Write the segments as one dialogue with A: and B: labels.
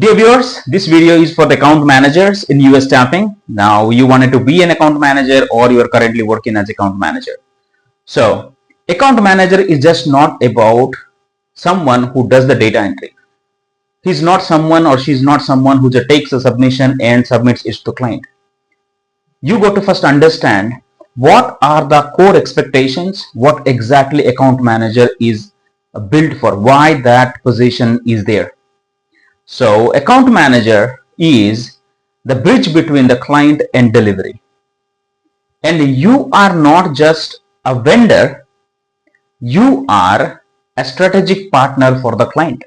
A: Dear viewers, this video is for the account managers in US staffing. Now you wanted to be an account manager or you are currently working as account manager. So account manager is just not about someone who does the data entry. He's not someone or she's not someone who just takes a submission and submits it to client. You got to first understand what are the core expectations, what exactly account manager is built for, why that position is there. So account manager is the bridge between the client and delivery. And you are not just a vendor, you are a strategic partner for the client.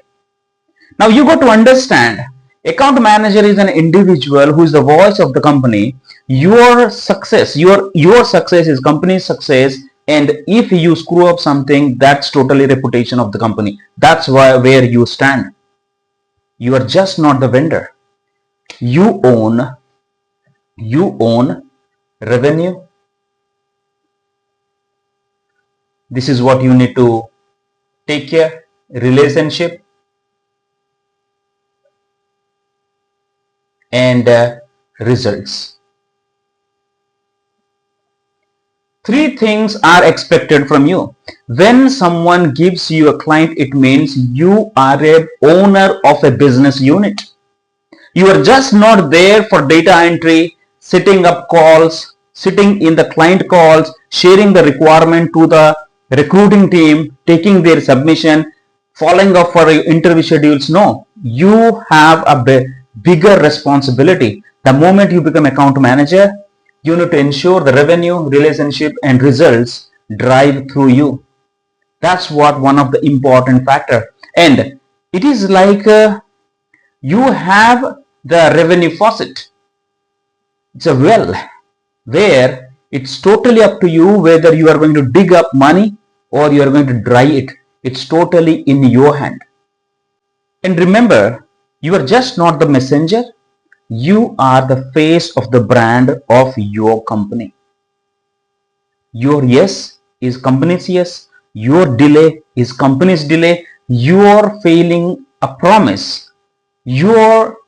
A: Now you got to understand, account manager is an individual who is the voice of the company. Your success, your success is company's success, and if you screw up something, that's totally reputation of the company. That's where you stand. You are just not the vendor. You own revenue. This is what you need to take care. Relationship and results. Three things are expected from you. When someone gives you a client, it means you are an owner of a business unit. You are just not there for data entry, setting up calls, sitting in the client calls, sharing the requirement to the recruiting team, taking their submission, following up for interview schedules. No, you have a bigger responsibility. The moment you become account manager, you need to ensure the revenue, relationship, and results drive through you. That's what one of the important factor. And it is like you have the revenue faucet. It's a well where it's totally up to you whether you are going to dig up money or you are going to dry it. It's totally in your hand. And remember, you are just not the messenger. You are the face of the brand of your company. Your yes is company's yes. Your delay is company's delay. Your failing a promise. Your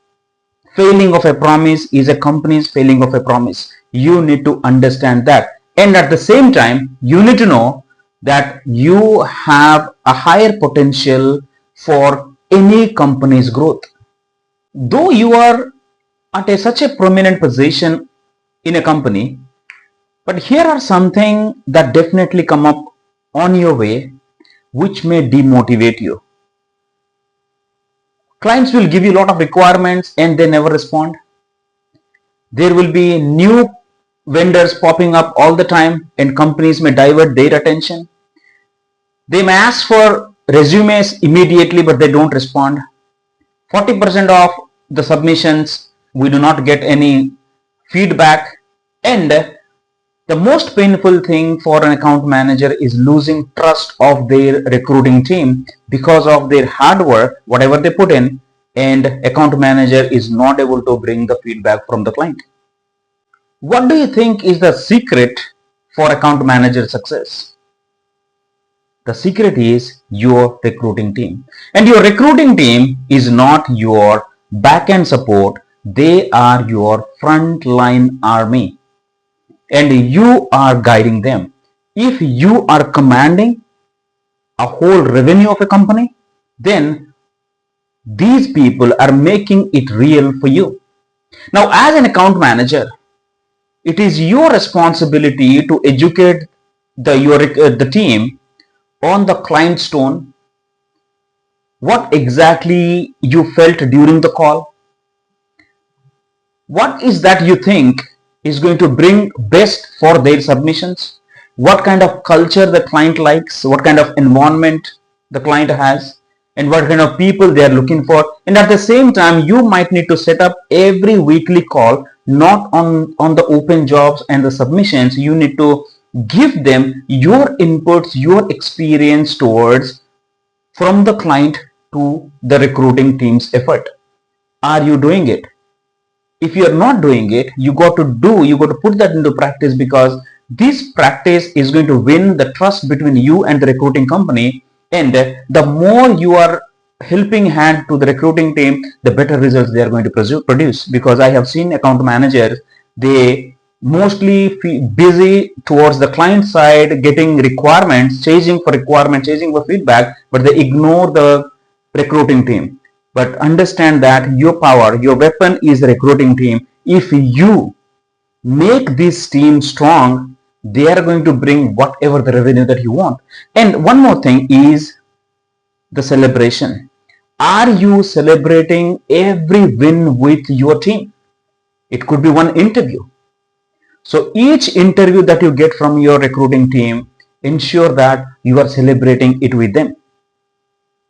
A: failing of a promise is a company's failing of a promise. You need to understand that. And at the same time, you need to know that you have a higher potential for any company's growth. Though you are at such a prominent position in a company, but here are something that definitely come up on your way which may demotivate you. Clients will give you a lot of requirements and they never respond. There will be new vendors popping up all the time and companies may divert their attention. They may ask for resumes immediately but they don't respond. 40% of the submissions we do not get any feedback, and the most painful thing for an account manager is losing trust of their recruiting team because of their hard work, whatever they put in, and account manager is not able to bring the feedback from the client. What do you think is the secret for account manager success? The secret is your recruiting team. And your recruiting team is not your back-end support. They are your frontline army. And you are guiding them. If you are commanding a whole revenue of a company, then these people are making it real for you. Now, as an account manager, it is your responsibility to educate the team on the client's tone, what exactly you felt during the call, what is that you think is going to bring best for their submissions, what kind of culture the client likes, what kind of environment the client has, and what kind of people they are looking for. And at the same time, you might need to set up every weekly call, not on the open jobs and the submissions. You need to give them your inputs, your experience towards from the client to the recruiting team's effort. Are you doing it? If you are not doing it, you got to put that into practice, because this practice is going to win the trust between you and the recruiting company. And the more you are helping hand to the recruiting team, the better results they are going to produce. Because I have seen account managers, they mostly busy towards the client side, getting requirements, chasing for feedback, but they ignore the recruiting team. But understand that your power, your weapon is the recruiting team. If you make this team strong, they are going to bring whatever the revenue that you want. And one more thing is the celebration. Are you celebrating every win with your team? It could be one interview. So each interview that you get from your recruiting team, ensure that you are celebrating it with them.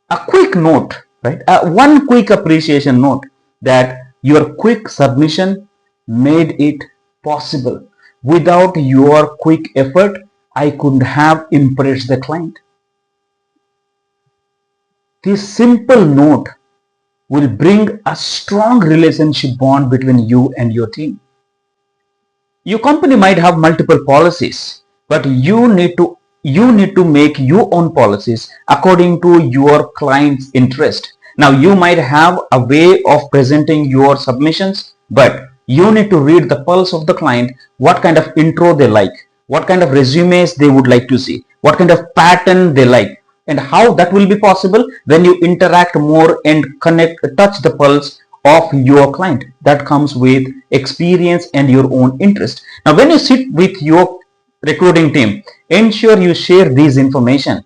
A: A quick note, right? One quick appreciation note that your quick submission made it possible. Without your quick effort, I couldn't have impressed the client. This simple note will bring a strong relationship bond between you and your team. Your company might have multiple policies, but you need to make your own policies according to your client's interest. Now, you might have a way of presenting your submissions, but you need to read the pulse of the client, what kind of intro they like, what kind of resumes they would like to see, what kind of pattern they like, and how that will be possible when you interact more and touch the pulse of your client. That comes with experience and your own interest. Now, when you sit with your recruiting team, ensure you share these information.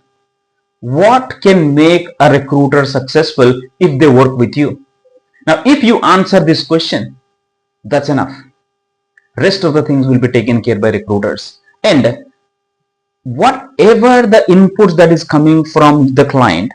A: What can make a recruiter successful if they work with you? Now, if you answer this question, that's enough. Rest of the things will be taken care by recruiters. And whatever the inputs that is coming from the client,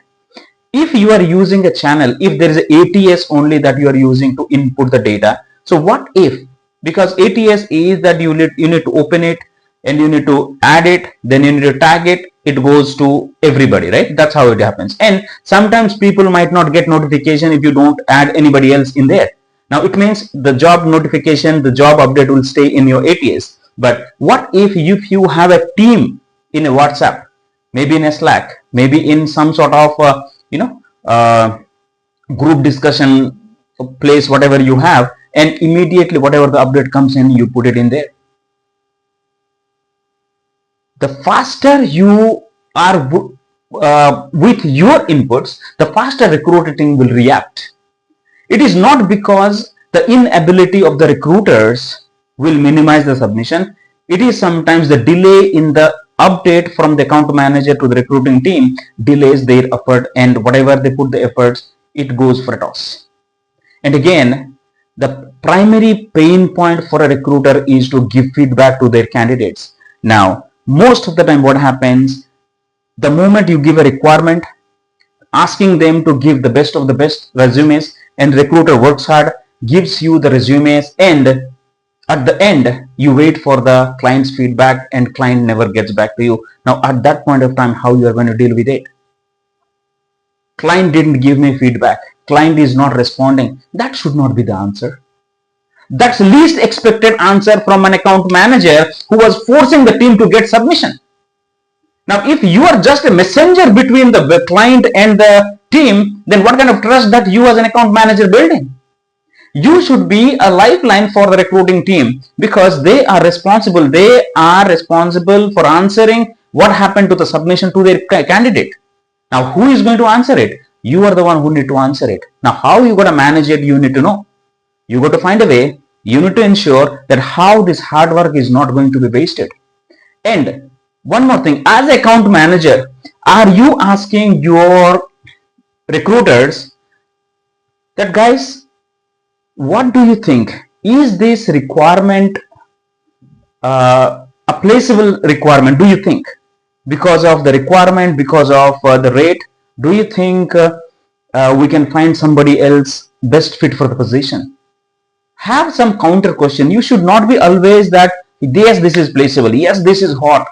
A: if you are using a channel, if there is a ATS only that you are using to input the data, so what if, because ATS is that you need to open it and you need to add it, then you need to tag it, it goes to everybody, right? That's how it happens. And sometimes people might not get notification if you don't add anybody else in there. Now it means the job notification, the job update will stay in your ATS. But what if you have a team in a WhatsApp, maybe in a Slack, maybe in some sort of group discussion place, whatever you have, and immediately whatever the update comes in, you put it in there. The faster you are with your inputs, the faster recruiting will react. It is not because the inability of the recruiters will minimize the submission. It is sometimes the delay in the update from the account manager to the recruiting team delays their effort, and whatever they put the efforts, it goes for a toss. And again, the primary pain point for a recruiter is to give feedback to their candidates. Now, most of the time what happens, the moment you give a requirement, asking them to give the best of the best resumes, and recruiter works hard, gives you the resumes, and at the end, you wait for the client's feedback and client never gets back to you. Now, at that point of time, how you are going to deal with it? Client didn't give me feedback. Client is not responding. That should not be the answer. That's least expected answer from an account manager who was forcing the team to get submission. Now, if you are just a messenger between the client and the team, then what kind of trust that you as an account manager building? You should be a lifeline for the recruiting team, because they are responsible. They are responsible for answering what happened to the submission to their candidate. Now, who is going to answer it? You are the one who need to answer it. Now, how you got to manage it, you need to know. You got to find a way. You need to ensure that how this hard work is not going to be wasted. And one more thing, as an account manager, are you asking your recruiters that, guys, what do you think? Is this requirement a placeable requirement? Do you think? Because of the requirement, because of the rate, do you think we can find somebody else best fit for the position? Have some counter question. You should not be always that, yes, this is placeable, yes, this is hot.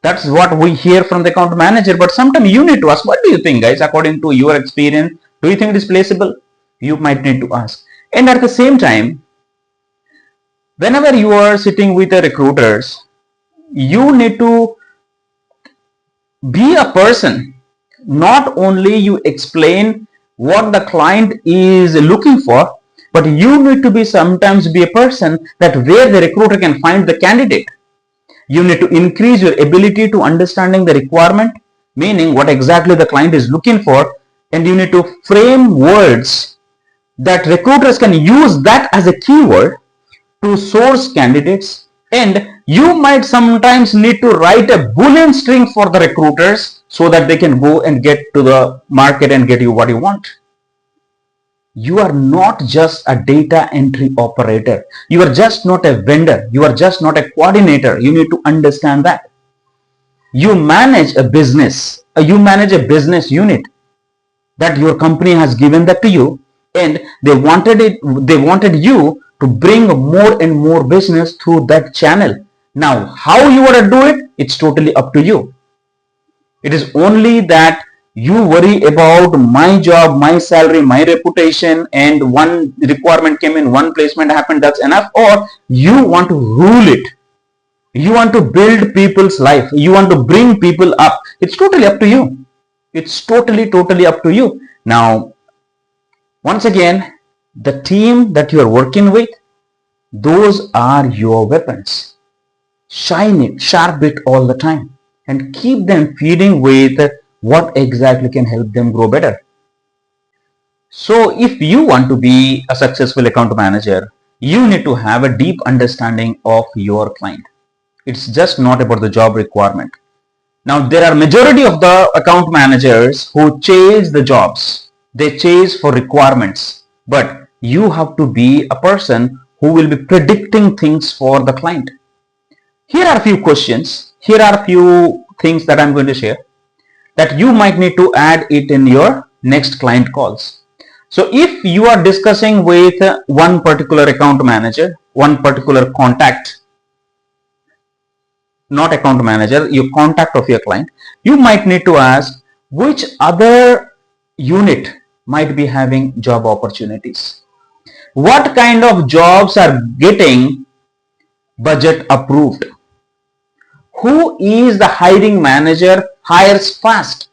A: That's what we hear from the account manager. But sometimes you need to ask, what do you think, guys, according to your experience? Do you think it is placeable? You might need to ask. And at the same time, whenever you are sitting with the recruiters, you need to be a person not only you explain what the client is looking for, but you need to be sometimes be a person that where the recruiter can find the candidate. You need to increase your ability to understanding the requirement, meaning what exactly the client is looking for, and you need to frame words that recruiters can use that as a keyword to source candidates. And you might sometimes need to write a Boolean string for the recruiters so that they can go and get to the market and get you what you want. You are not just a data entry operator. You are just not a vendor. You are just not a coordinator. You need to understand that. You manage a business. You manage a business unit that your company has given that to you, and they wanted you to bring more and more business through that channel. Now, how you want to do it, it's totally up to you. It is only that you worry about my job, my salary, my reputation, and one requirement came in, one placement happened, that's enough, or you want to rule it. You want to build people's life. You want to bring people up. It's totally up to you. It's totally up to you. Now, once again, the team that you are working with, those are your weapons. Shine it, sharp it all the time, and keep them feeding with what exactly can help them grow better. So if you want to be a successful account manager, you need to have a deep understanding of your client. It's just not about the job requirement. Now, there are majority of the account managers who chase the jobs. They chase for requirements. But you have to be a person who will be predicting things for the client. Here are a few questions. Here are a few things that I'm going to share that you might need to add it in your next client calls. So if you are discussing with one particular account manager, one particular contact, not account manager, your contact of your client, you might need to ask which other unit might be having job opportunities. What kind of jobs are getting budget approved? Who is the hiring manager hires fast?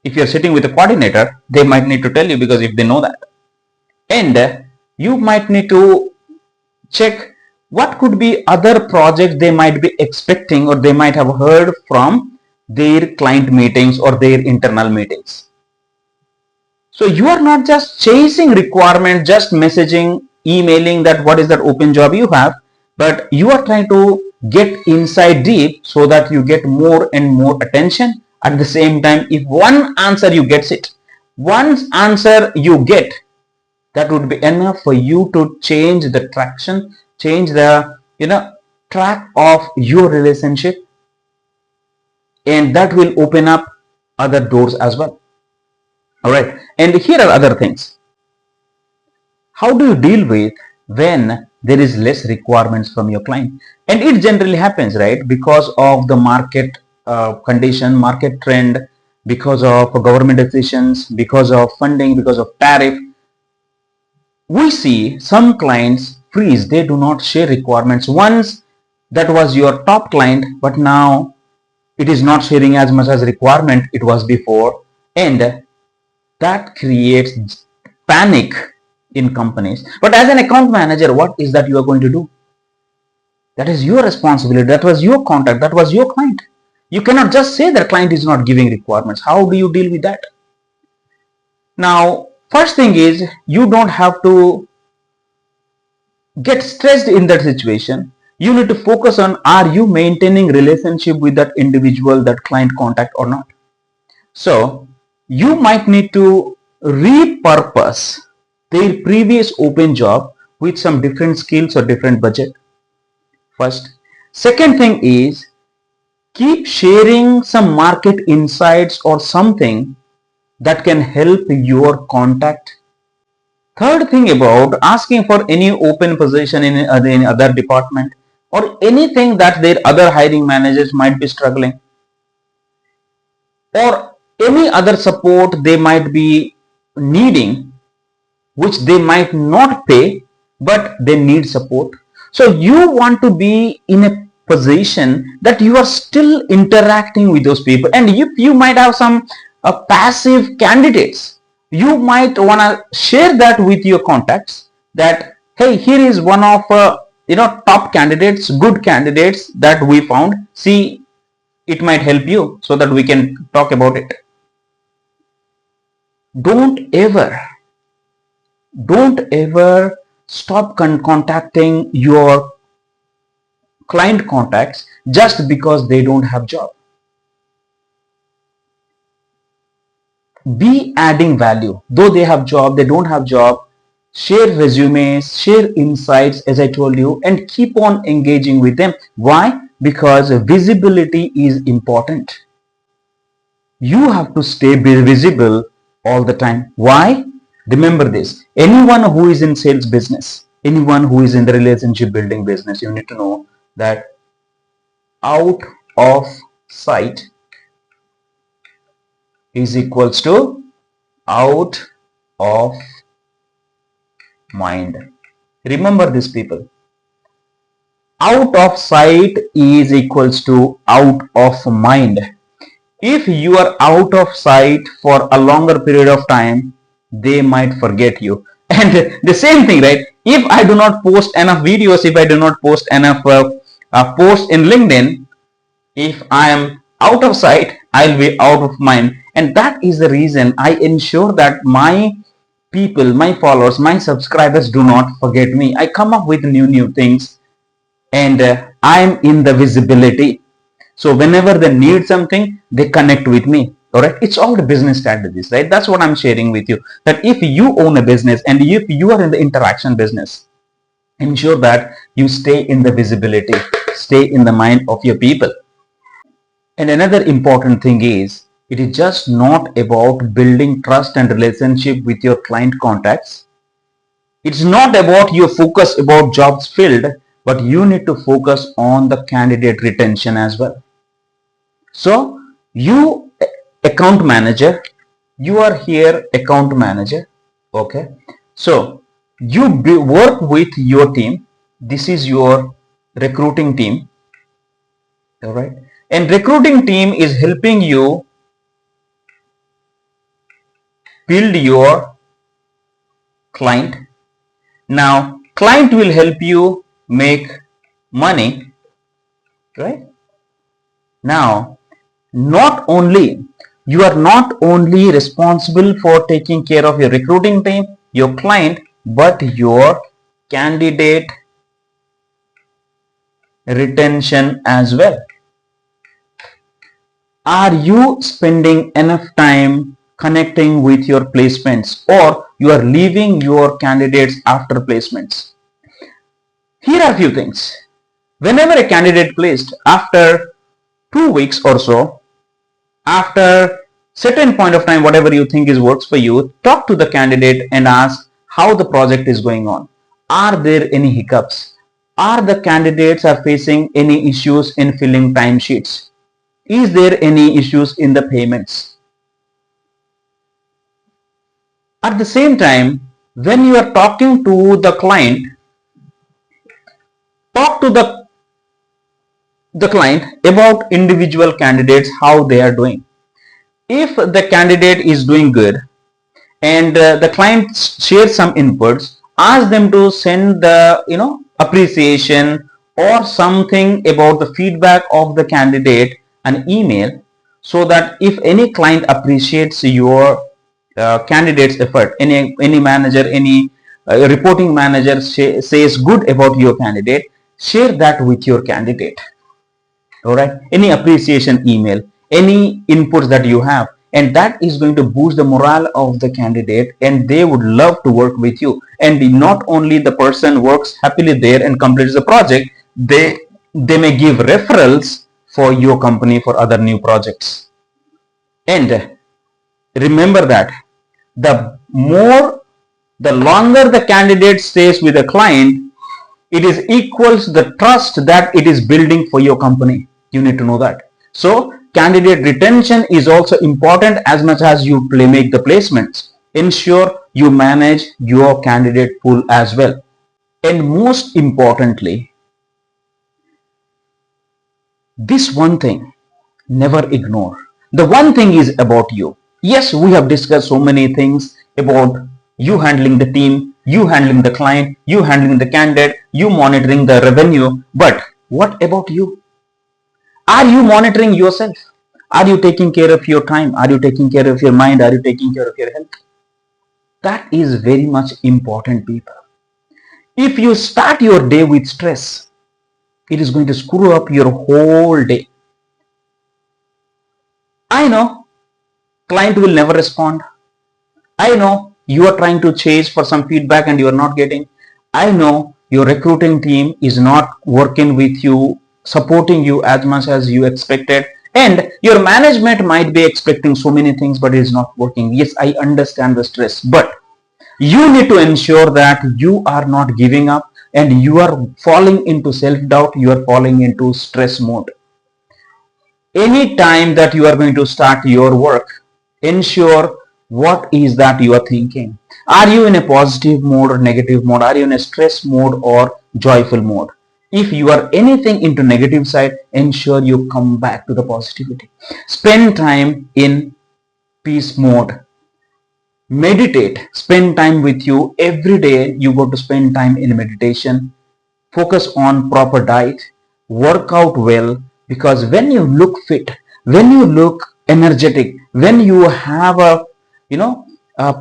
A: If you're sitting with a coordinator, they might need to tell you because if they know that. And you might need to check what could be other projects they might be expecting or they might have heard from their client meetings or their internal meetings. So you are not just chasing requirements, just messaging, emailing that what is that open job you have, but you are trying to get inside deep so that you get more and more attention. At the same time, if one answer you get it, one answer you get, that would be enough for you to change the traction, change the track of your relationship, and that will open up other doors as well. All right, and here are other things. How do you deal with when there is less requirements from your client? And it generally happens, right, because of the market condition, market trend, because of government decisions, because of funding, because of tariff. We see some clients freeze. They do not share requirements. Once that was your top client, but now it is not sharing as much as requirement it was before, and that creates panic in companies. But as an account manager, what is that you are going to do? That is your responsibility. That was your contact. That was your client. You cannot just say that client is not giving requirements. How do you deal with that? Now, first thing is you don't have to get stressed in that situation. You need to focus on, are you maintaining relationship with that individual, that client contact or not? So you might need to repurpose their previous open job with some different skills or different budget. First. Second thing is keep sharing some market insights or something that can help your contact. Third thing about asking for any open position in any other department or anything that their other hiring managers might be struggling, or any other support they might be needing, which they might not pay, but they need support. So you want to be in a position that you are still interacting with those people. And if you might have some passive candidates. You might want to share that with your contacts that, hey, here is one of top candidates, good candidates that we found. See, it might help you so that we can talk about it. Don't ever stop contacting your client contacts just because they don't have job. Be adding value. Though they have job, they don't have job. Share resumes, share insights, as I told you, and keep on engaging with them. Why? Because visibility is important. You have to stay visible all the time. Why? Remember this. Anyone who is in sales business, anyone who is in the relationship building business, you need to know that out of sight is equals to out of mind. Remember this, people. Out of sight is equals to out of mind. If you are out of sight for a longer period of time, they might forget you. And the same thing, right? If I do not post enough videos, if I do not post enough posts in LinkedIn, if I am out of sight, I'll be out of mind. And that is the reason I ensure that my people, my followers, my subscribers do not forget me. I come up with new things, and I'm in the visibility. So whenever they need something, they connect with me. All right. It's all the business strategies, right? That's what I'm sharing with you. That if you own a business and if you are in the interaction business, ensure that you stay in the visibility, stay in the mind of your people. And another important thing is, it is just not about building trust and relationship with your client contacts. It's not about your focus about jobs filled, but you need to focus on the candidate retention as well. So you account manager, you are here account manager. Okay. So you work with your team. This is your recruiting team. All right. And recruiting team is helping you build your client. Now client will help you make money, right? Now you are not only responsible for taking care of your recruiting team, your client, but your candidate retention as well. Are you spending enough time connecting with your placements, or you are leaving your candidates after placements? Here are a few things. Whenever a candidate placed, after 2 weeks or so, after certain point of time, whatever you think is works for you, talk to the candidate and ask how the project is going on. Are there any hiccups? Are the candidates are facing any issues in filling timesheets? Is there any issues in the payments? At the same time, when you are talking to the client, talk to the client about individual candidates, how they are doing. If the candidate is doing good and the client shares some inputs, ask them to send the appreciation or something about the feedback of the candidate, an email, so that if any client appreciates your candidate's effort, any manager, any reporting manager says good about your candidate, share that with your candidate. All right, any appreciation email, any inputs that you have, and that is going to boost the morale of the candidate, and they would love to work with you. And not only the person works happily there and completes the project, they may give referrals for your company for other new projects. And remember that the longer the candidate stays with the client, it is equals the trust that it is building for your company. You need to know that. So candidate retention is also important as much as you make the placements. Ensure you manage your candidate pool as well. And most importantly, this one thing, never ignore. The one thing is about you. Yes, we have discussed so many things about you handling the team, you handling the client, you handling the candidate, you monitoring the revenue. But what about you? Are you monitoring yourself? Are you taking care of your time? Are you taking care of your mind? Are you taking care of your health? That is very much important, people. If you start your day with stress, it is going to screw up your whole day. I know client will never respond. I know you are trying to chase for some feedback and you are not getting. I know your recruiting team is not working with you, supporting you as much as you expected. And your management might be expecting so many things, but it is not working. Yes, I understand the stress, but you need to ensure that you are not giving up and you are falling into self-doubt, you are falling into stress mode. Any time that you are going to start your work, ensure what is that you are thinking. Are you in a positive mode or negative mode? Are you in a stress mode or joyful mode? If you are anything into negative side, ensure you come back to the positivity. Spend time in peace mode. Meditate. Spend time with you. Every day you got to spend time in meditation. Focus on proper diet, work out well, because when you look fit, when you look energetic, when you have a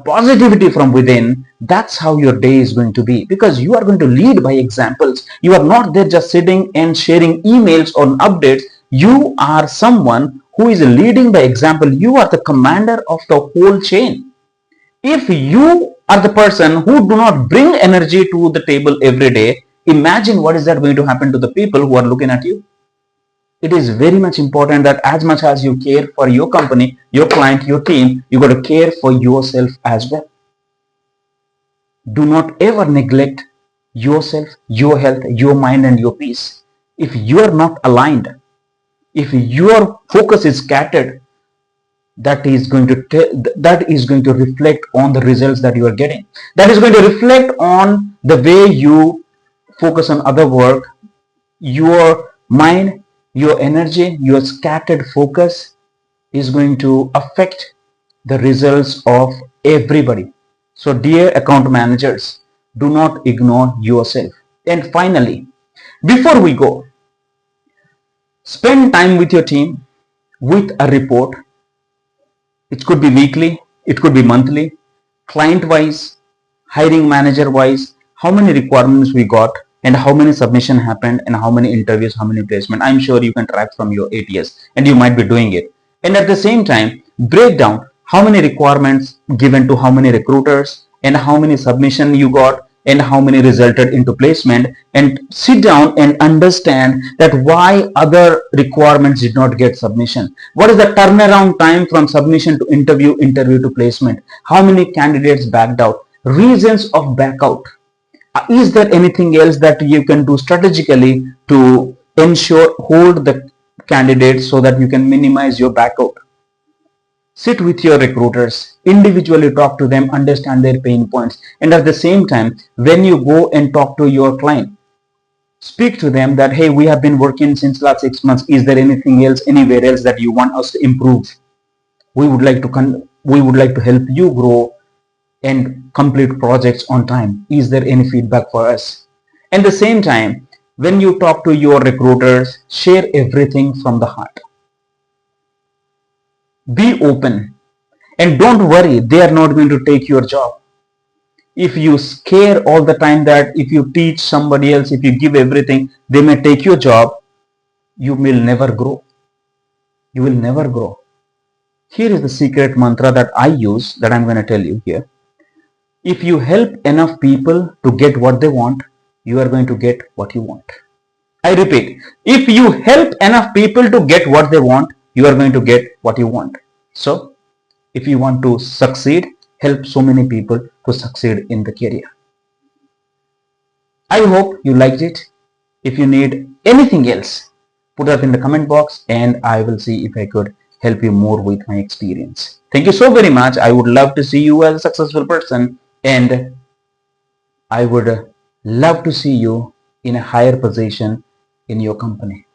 A: positivity from within, that's how your day is going to be, because you are going to lead by examples. You are not there just sitting and sharing emails or updates. You are someone who is leading by example. You are the commander of the whole chain. If you are the person who do not bring energy to the table every day, imagine what is that going to happen to the people who are looking at you. It is very much important that as much as you care for your company, your client, your team, you got to care for yourself as well. Do not ever neglect yourself, your health, your mind and your peace. If you are not aligned, if your focus is scattered, that is going to reflect on the results that you are getting. That is going to reflect on the way you focus on other work. Your mind, your energy, your scattered focus is going to affect the results of everybody. So dear account managers, do not ignore yourself. And finally, before we go, spend time with your team with a report. It could be weekly, it could be monthly, client wise, hiring manager wise, how many requirements we got and how many submission happened and how many interviews, how many placement. I'm sure you can track from your ATS and you might be doing it. And at the same time, break down how many requirements given to how many recruiters and how many submission you got and how many resulted into placement, and sit down and understand that why other requirements did not get submission. What is the turnaround time from submission to interview, interview to placement? How many candidates backed out? Reasons of back out. Is there anything else that you can do strategically to ensure hold the candidates so that you can minimize your back out? Sit with your recruiters, individually talk to them, understand their pain points, and at the same time, when you go and talk to your client, speak to them that, hey, we have been working since last 6 months. Is there anything else, anywhere else that you want us to improve? We would like to help you grow and complete projects on time. Is there any feedback for us? At the same time, when you talk to your recruiters, share everything from the heart. Be open and don't worry, they are not going to take your job. If you scare all the time that if you teach somebody else, if you give everything, they may take your job, you will never grow. You will never grow. Here is the secret mantra that I use that I'm going to tell you here. If you help enough people to get what they want, you are going to get what you want. I repeat, if you help enough people to get what they want, you are going to get what you want. So, if you want to succeed, help so many people to succeed in the career. I hope you liked it. If you need anything else, put that in the comment box and I will see if I could help you more with my experience. Thank you so very much. I would love to see you as a successful person, and I would love to see you in a higher position in your company.